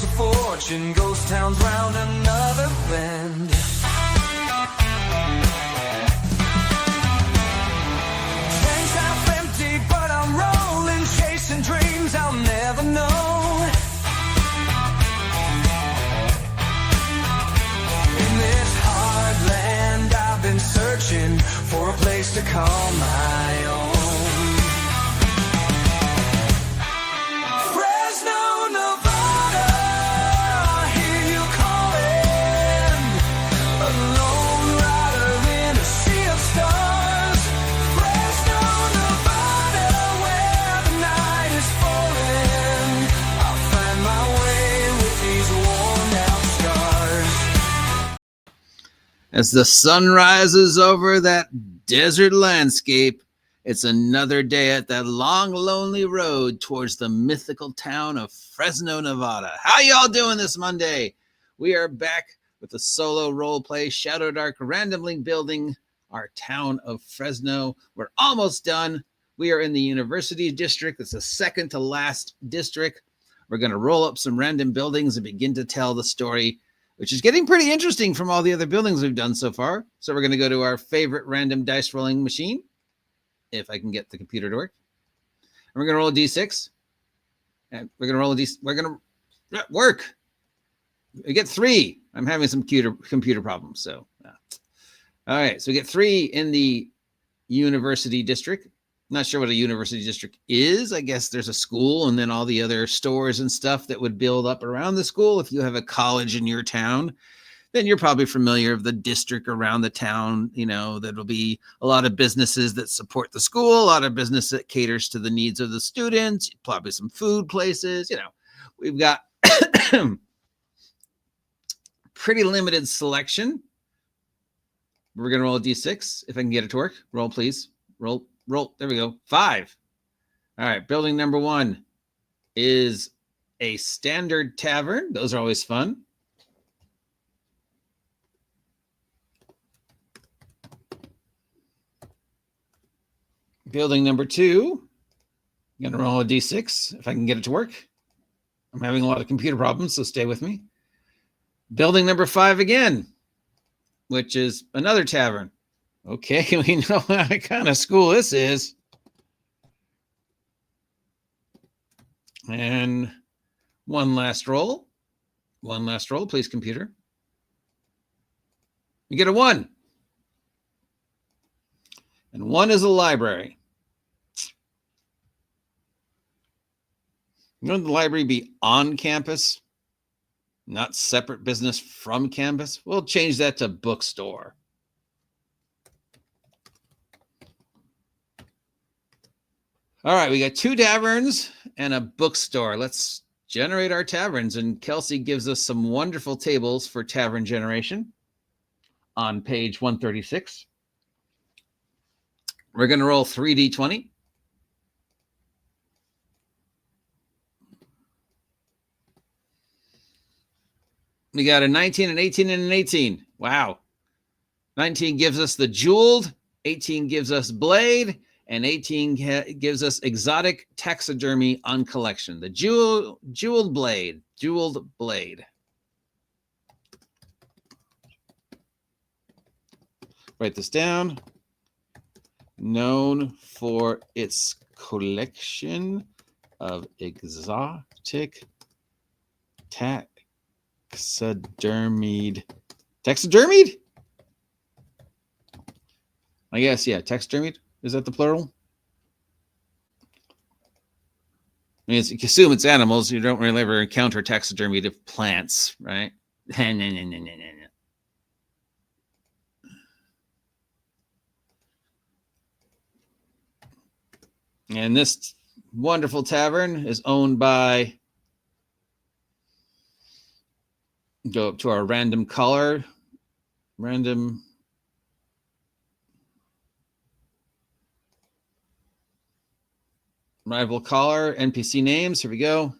wheels of fortune, ghost towns round another bend. Tanks half empty, but I'm rolling, chasing dreams I'll never know. In this hard land, I've been searching for a place to call my own. Fresno, Nevada, I hear you calling. A lone rider in a sea of stars. Fresno, Nevada, where the night is falling. I'll find my way with these worn out scars. As the sun rises over that desert landscape, it's another day at that long, lonely road towards the mythical town of Fresno, Nevada. How y'all doing this Monday? We are back with a solo roleplay, Shadowdark, randomly building our town of Fresno. We're almost done. We are in the University District. It's the second to last district. We're going to roll up some random buildings and begin to tell the story, which is getting pretty interesting from all the other buildings we've done so far. So we're going to go to our favorite random dice rolling machine, if I can get the computer to work. And we're going to roll a d6. And we're going to roll a d6. We're going to work. We get 3. I'm having some computer problems. So, all right. So we get 3 in the University District. Not sure what a University District is. I guess there's a school and then all the other stores and stuff that would build up around the school. If you have a college in your town, then you're probably familiar of the district around the town. You know, there'll be a lot of businesses that support the school, a lot of business that caters to the needs of the students, probably some food places. You know, we've got pretty limited selection. We're going to roll a d6. If I can get it to work. Roll, please. Roll. There we go. 5. All right. Building number 1 is a standard tavern. Those are always fun. Building number 2, I'm going to roll a d6 if I can get it to work. I'm having a lot of computer problems, so stay with me. Building number 5 again, which is another tavern. Okay, we know what kind of school this is. And one last roll. One last roll, please, computer. You get a 1. And 1 is a library. Wouldn't the library be on campus, not separate business from campus? We'll change that to bookstore. All right, we got 2 taverns and a bookstore. Let's generate our taverns. And Kelsey gives us some wonderful tables for tavern generation on page 136. We're going to roll 3d20. We got a 19, an 18, and an 18. Wow. 19 gives us the jeweled, 18 gives us blade, and 18 gives us exotic taxidermy on collection. The jeweled blade. Write this down. Known for its collection of exotic taxidermied? I guess, yeah, taxidermied. Is that the plural? I mean, you assume it's animals. You don't really ever encounter taxidermied of plants, right? And this wonderful tavern is owned by, go up to our random color, random rival caller, NPC names. Here we go.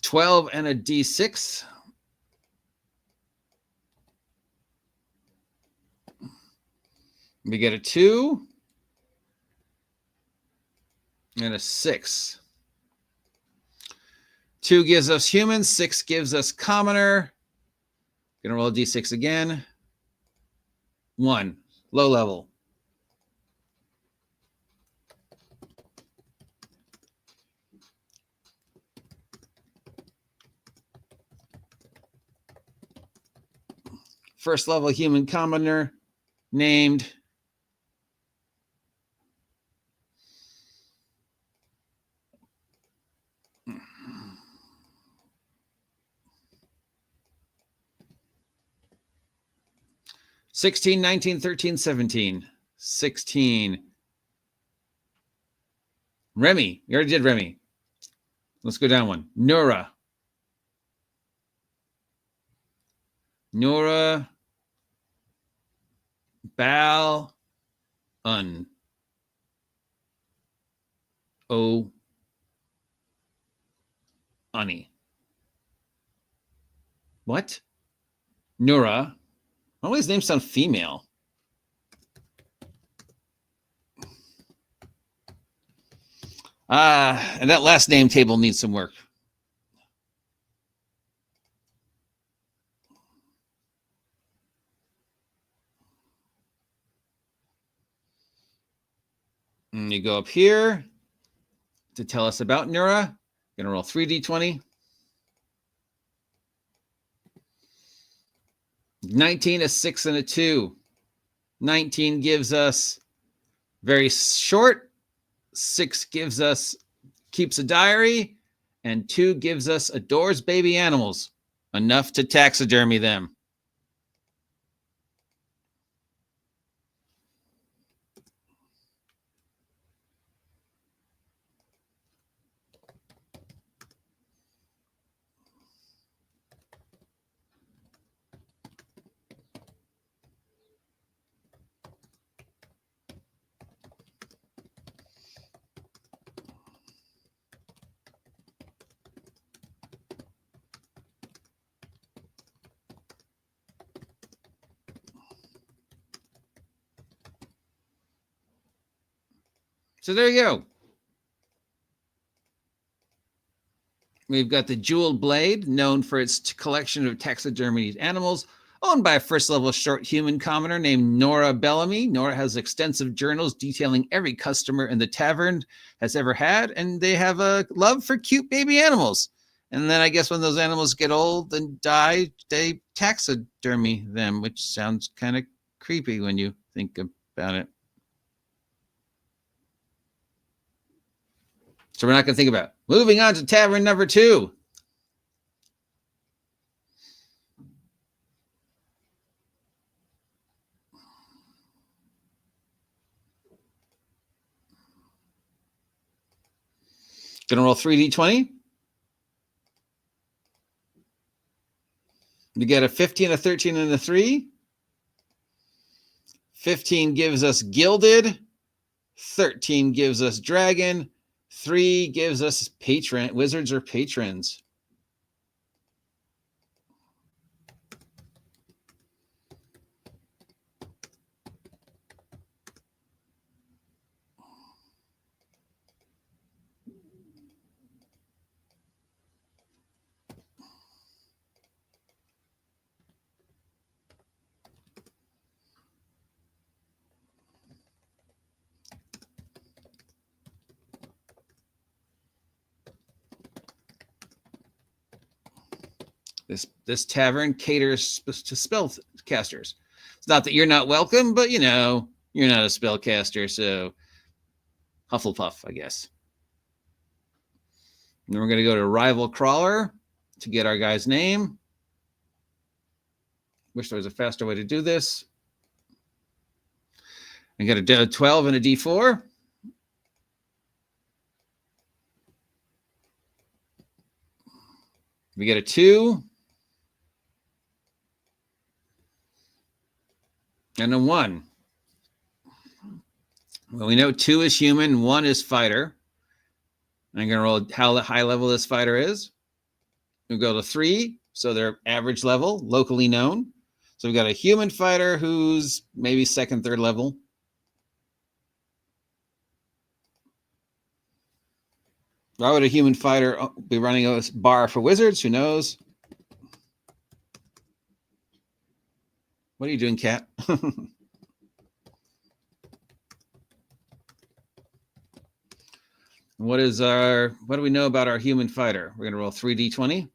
$12 and a D6. We get a 2 And a 6. 2 gives us human. 6 gives us commoner. Gonna roll a d6 again. 1. Low level. First level human commoner named (16, 19, 13, 17). 16. Remy. You already did Remy. Let's go down one. Nora. Nora. Bal. Un. O. Unny. What? Nora. All these names sound female. And that last name table needs some work. And you go up here to tell us about Nura. Going to roll 3d20. 19, a 6, and a 2. 19 gives us very short. 6 gives us keeps a diary. And 2 gives us adores baby animals. Enough to taxidermy them. So there you go. We've got the Jeweled Blade, known for its collection of taxidermied animals, owned by a first-level short human commoner named Nora Bellamy. Nora has extensive journals detailing every customer in the tavern has ever had, and they have a love for cute baby animals. And then I guess when those animals get old and die, they taxidermy them, which sounds kind of creepy when you think about it. So we're not going to think about it. Moving on to tavern number 2. Going to roll 3d20. You get a 15, a 13, and a 3. 15 gives us gilded. 13 gives us dragon. 3 gives us patron, wizards or patrons. This tavern caters to spellcasters. It's not that you're not welcome, but you know, you're not a spellcaster, so Hufflepuff, I guess. And then we're going to go to Rival Crawler to get our guy's name. Wish there was a faster way to do this. I got a 12 and a D4. We get a 2. And a 1. Well, we know 2 is human, 1 is fighter. I'm going to roll how high level this fighter is. We'll go to 3, so they're average level, locally known. So we've got a human fighter who's maybe 2nd, 3rd level. Why would a human fighter be running a bar for wizards? Who knows? What are you doing, cat? What do we know about our human fighter? We're going to roll 3d20.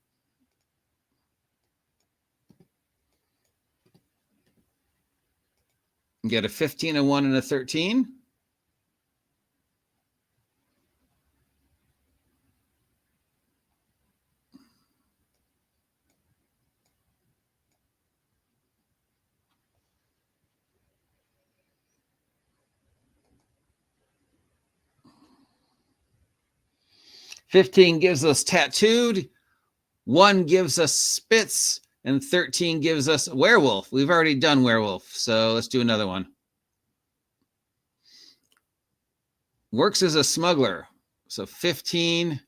And get a 15, a 1, and a 13. $15 gives us tattooed, 1 gives us spits, and 13 gives us werewolf. We've already done werewolf, so let's do another one. Works as a smuggler. So 15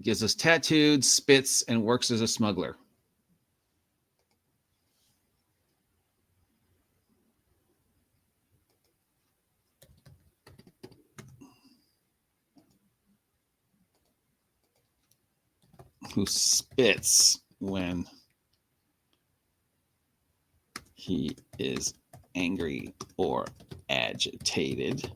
gives us tattooed, spits, and works as a smuggler. Who spits when he is angry or agitated.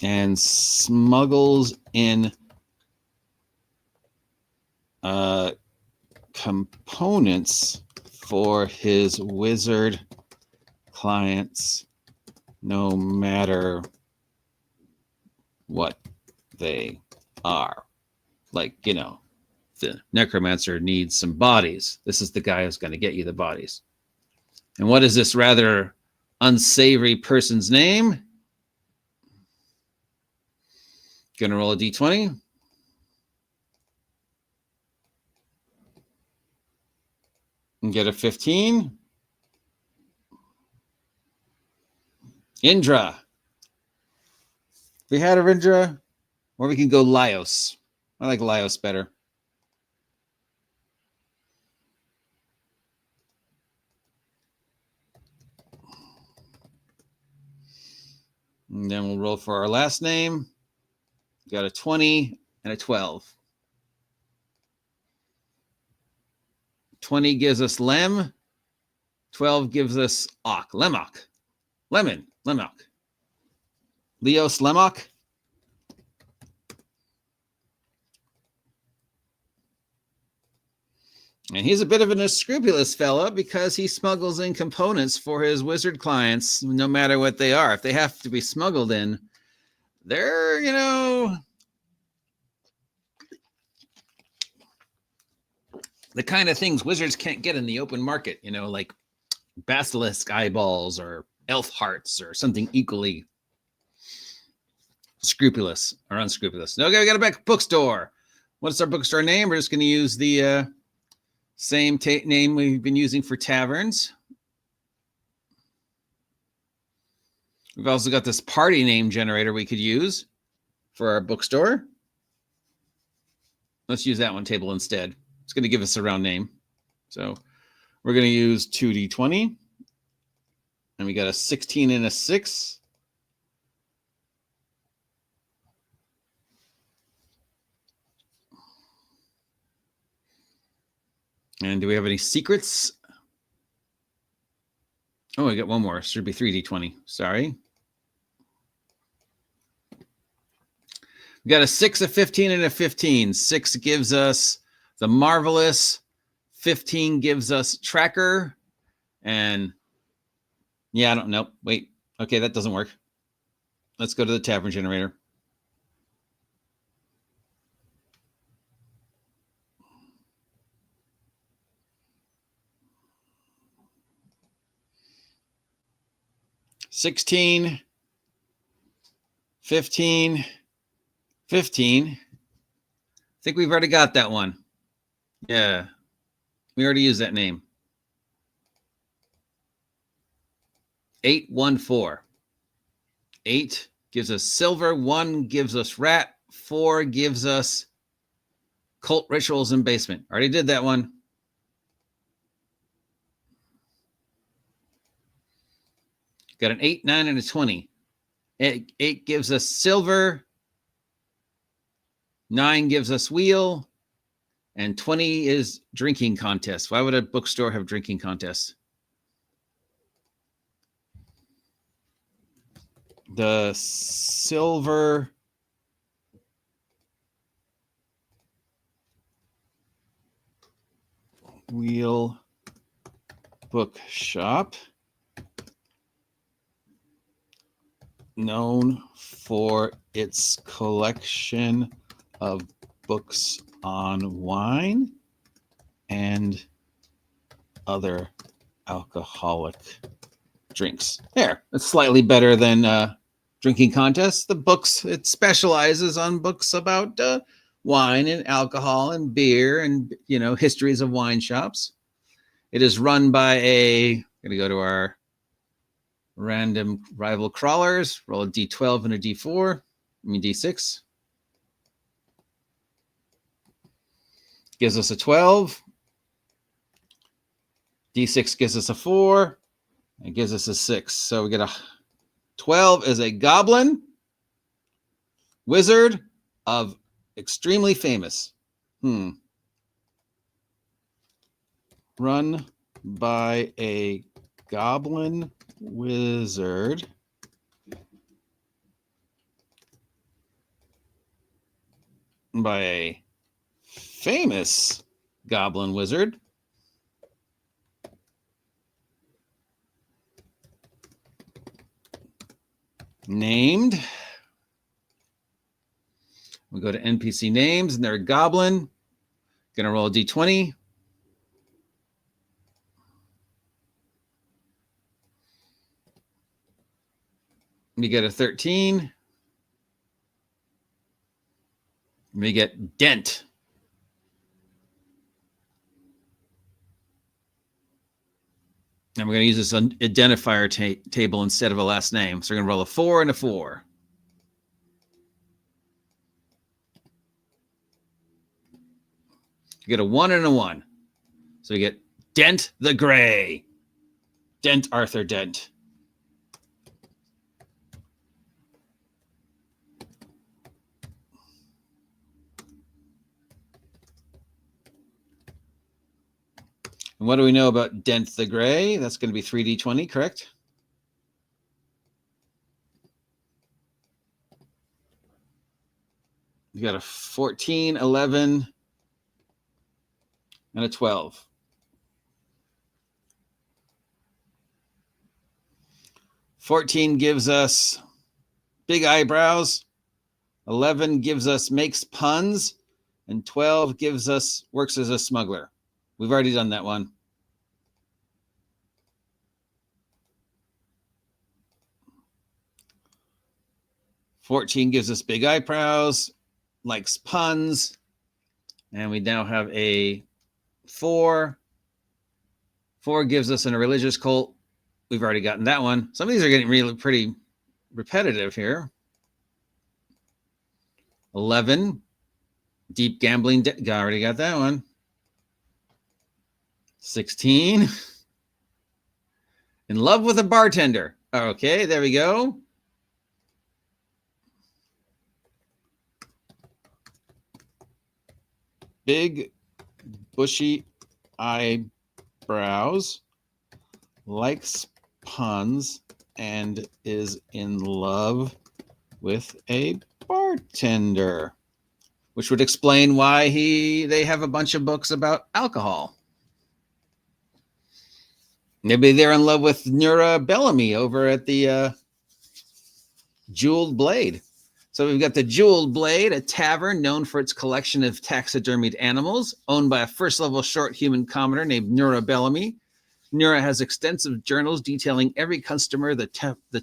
And smuggles in components for his wizard clients, no matter what they are. Like, you know, the necromancer needs some bodies. This is the guy who's going to get you the bodies. And what is this rather unsavory person's name? Gonna roll a d20. And get a 15. Indra. We had a Indra, or we can go Laios. I like Laios better. And then we'll roll for our last name. Got a 20 and a 12. 20 gives us Lem. 12 gives us Ock. Lemok. Lemon. Lemok. Leos Lemok. And he's a bit of an unscrupulous fella because he smuggles in components for his wizard clients, no matter what they are. If they have to be smuggled in, they're, you know, the kind of things wizards can't get in the open market, you know, like basilisk eyeballs or elf hearts or something equally scrupulous or unscrupulous. Okay, we got a back bookstore. What's our bookstore name? We're just going to use the same name we've been using for taverns. We've also got this party name generator we could use for our bookstore. Let's use that one table instead. It's going to give us a round name. So we're going to use 2d20. And we got a 16 and a 6. And do we have any secrets? Oh, we got one more. Should be 3d20. Sorry. We got a 6, a 15, and a 15. 6 gives us the Marvelous. 15 gives us Tracker. And yeah, I don't know. Wait. Okay, that doesn't work. Let's go to the tavern generator. $16, 15, 15. I think we've already got that one. Yeah, we already used that name. 814. 8 gives us silver. 1 gives us rat. 4 gives us cult rituals and basement. Already did that one. Got an 8, 9, and a 20. 8 gives us silver. 9 gives us wheel. And 20 is drinking contest. Why would a bookstore have drinking contests? The silver wheel bookshop, known for its collection of books on wine and other alcoholic drinks. There, it's slightly better than drinking contests. The books, it specializes on books about wine and alcohol and beer and, you know, histories of wine shops. It is run by I'm going to go to our random rival crawlers, roll a D12 and a D4, D6. Gives us a 12. D6 gives us a 4. It gives us a 6. So we get a 12 is a goblin wizard of extremely famous. Run by a goblin wizard by a famous goblin wizard named. We go to NPC names and they're a goblin. Gonna roll a D20. We get a 13. We get Dent. And we're going to use this identifier table instead of a last name. So we're going to roll a 4 and a 4. You get a 1 and a 1. So you get Dent the Gray. Dent Arthur Dent. And what do we know about Dent the Gray? That's going to be 3d20, correct? You got a 14, 11, and a 12. "14 gives us big eyebrows. 11 gives us makes puns. And 12 gives us works as a smuggler. We've already done that one. "14 gives us big eyebrows, likes puns. And we now have a 4. 4 gives us a religious cult. We've already gotten that one. Some of these are getting really pretty repetitive here. 11, deep gambling. Already got that one. 16, in love with a bartender. Okay, there we go. Big, bushy eyebrows, likes puns, and is in love with a bartender. Which would explain why they have a bunch of books about alcohol. Maybe they're in love with Nura Bellamy over at the Jeweled Blade. So we've got the Jeweled Blade, a tavern known for its collection of taxidermied animals, owned by a first-level short human commoner named Nura Bellamy. Nura has extensive journals detailing every customer the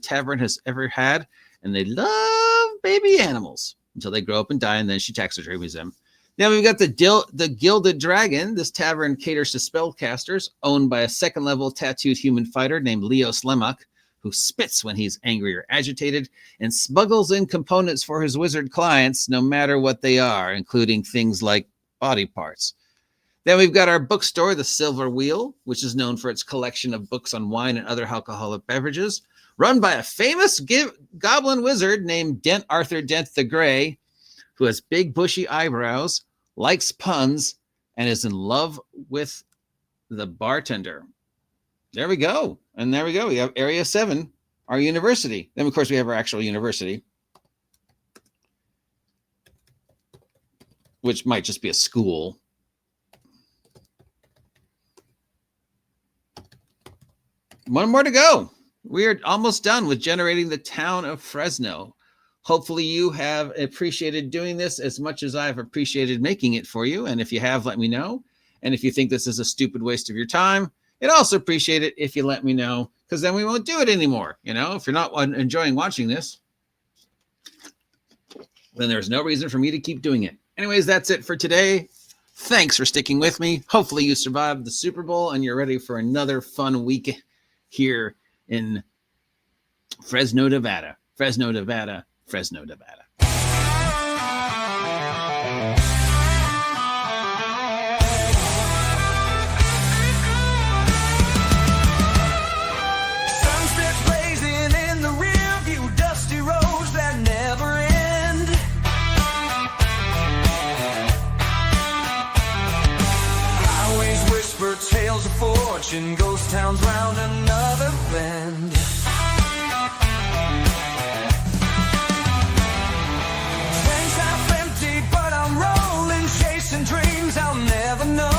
tavern has ever had, and they love baby animals until they grow up and die, and then she taxidermies them. Now we've got the Gilded Dragon. This tavern caters to spellcasters, owned by a second-level tattooed human fighter named Leo Slemak, who spits when he's angry or agitated, and smuggles in components for his wizard clients, no matter what they are, including things like body parts. Then we've got our bookstore, the Silver Wheel, which is known for its collection of books on wine and other alcoholic beverages, run by a famous goblin wizard named Dent Arthur Dent the Grey, who has big bushy eyebrows, likes puns, and is in love with the bartender. There we go. And there we go. We have Area 7, our university. Then, of course, we have our actual university, which might just be a school. One more to go. We are almost done with generating the town of Fresno. Hopefully you have appreciated doing this as much as I've appreciated making it for you. And if you have, let me know. And if you think this is a stupid waste of your time, I'd also appreciate it if you let me know, because then we won't do it anymore. You know, if you're not enjoying watching this, then there's no reason for me to keep doing it. Anyways, that's it for today. Thanks for sticking with me. Hopefully you survived the Super Bowl and you're ready for another fun week here in Fresno, Nevada. Fresno, Nevada. Fresno, Nevada. Sunsets blazing in the rear view, dusty roads that never end. Highways whisper tales of fortune, ghost towns round another bend. Dreams I'll never know.